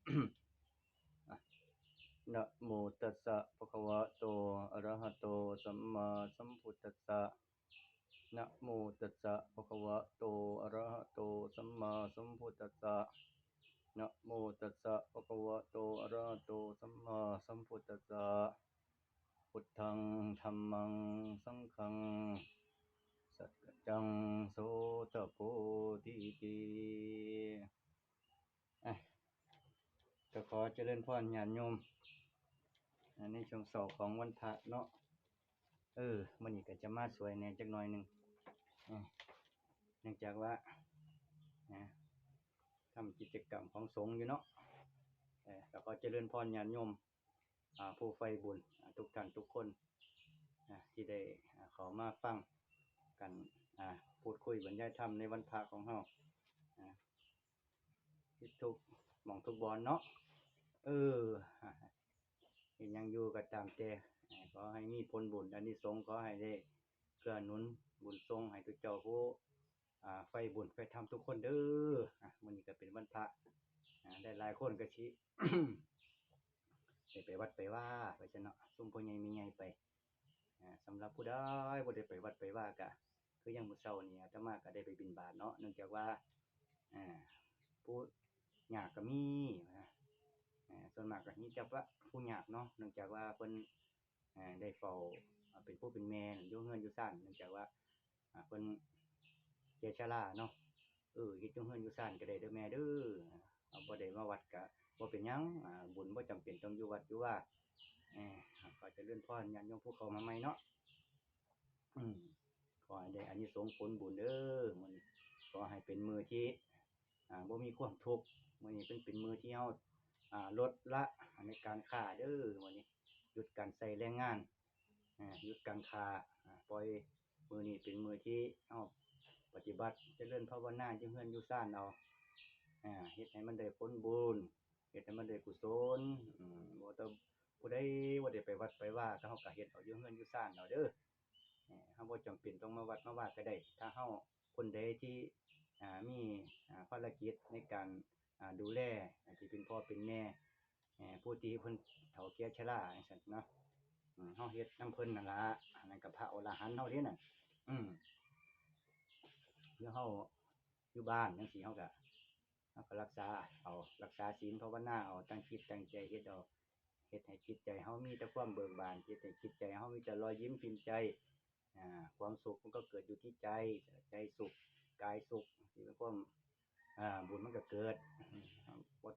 อ่ะนะโมตัสสะภะคะวะโตอะระหะโตสัมมาสัมพุทธัสสะนะโมตัสสะภะคะวะโตอะระหะโตสัมมาสัมพุทธัสสะนะโมตัสสะภะคะวะโตอะระหะโตสัมมาสัมพุทธัสสะพุทธังธัมมังสังฆังสัจจังโสตโพธิติอ่ะก็ขอเจริญพรญาติโยมในช่วงเช้าของวันพระเนาะมื้อนี้ก็จะมาสวยแหน่จักหน่อยหนึงเนื่องจากว่านะทำกิจกรรมของสงฆ์อยู่เนาะก็ขอเจริญพรญาติโยมผู้ใฝ่บุญทุกท่านทุกคนที่ได้เข้ามาฟังกันพูดคุยบรรยายธรรมในวันพระของเฮาทุกหม่องทุกบอนเนาะเออเฮ็ดหยังอยู่ก็ตามแต่ขอให้มีผลบุญอานิสงส์ขอให้ได้เกื้อหนุนบุญส่งให้ทุกเจ้าผู้ใฝ่บุญใฝ่ธรรมทุกคนเด้อมื้อนี้ก็เป็นวันพระได้หลายคนก็สิ ได้ไปวัดไปว่าไปซั่นเนาะซุมพ่อใหญ่แม่ใหญ่ไปสำหรับผู้ใดบ่ได้ไปวัดไปว่าก็คืออย่างมื้อเช้านี้อาตมาก็ได้ไปบิณฑบาตเนาะเนื่องจากว่าอ่าผู้ยากก็มีส่วนมากก็มีแต่ว่าผู้ยากเนาะเนื่องจากว่าเพิ่นได้เฝ้าเป็นผู้เป็นแม่อยู่เรือนอยู่ซ่านเนื่องจากว่าเพิ่นแก่ชราเนาะเฮ็ดอยู่เรือนอยู่ซ่านก็ได้เด้อแม่เด้อบ่ได้มาวัดก็บ่เป็นหยังบุญบ่จำเป็นต้องอยู่วัดอยู่ว่าขอเจริญพรญาติโยมผู้เข้ามาใหม่เนาะอืมขอให้ได้อานิสงส์ผลบุญเด้อมื้อนี้ขอให้เป็นมื้อที่บ่มีความทุกข์มื้อนี้เป็นมื้อที่เฮาลดละในการฆ่าเด้อมื้อนี้หยุดการใช้แรงงานหยุดการฆ่าปล่อยมื้อนี้เป็นมื้อที่เฮาปฏิบัติเจริญภาวนาอยู่เรือนอยู่ซ่านเอาเฮ็ดให้มันได้ผลบุญเฮ็ดให้มันได้กุศลบ่ต้องผู้ใดบ่ได้ไปวัดไปว่าก็เฮาก็เฮ็ดเอาอยู่เรือนอยู่ซ่านเอาเด้อเฮาบ่จำเป็นต้องมาวัดมาว่าก็ได้ถ้าเฮาคนใดที่มีภารกิจในการดูแลที่เป็นพ่อเป็นแม่ผู้ที่เพิ่นเฒ่าแก่ชราจังซั่นเนาะเฮาเฮ็ดนำเพิ่นนั่นล่ะอันนั้นก็พระอรหันต์เฮาเดะนั่นอืมคือเฮาอยู่บ้านจังซี่เฮาก็รักษาเอารักษาศีลภาวนาเอาตั้งจิตตั้งใจเฮ็ดเอาเฮ็ดให้จิตใจเฮามีแต่ความเบิกบานเฮ็ดให้จิตใจเฮามีแต่รอยยิ้มพิมพ์ใจความสุขมันก็เกิดอยู่ที่ใจใจสุขกายสุขที่เป็นความบุญมันก็เกิดบ่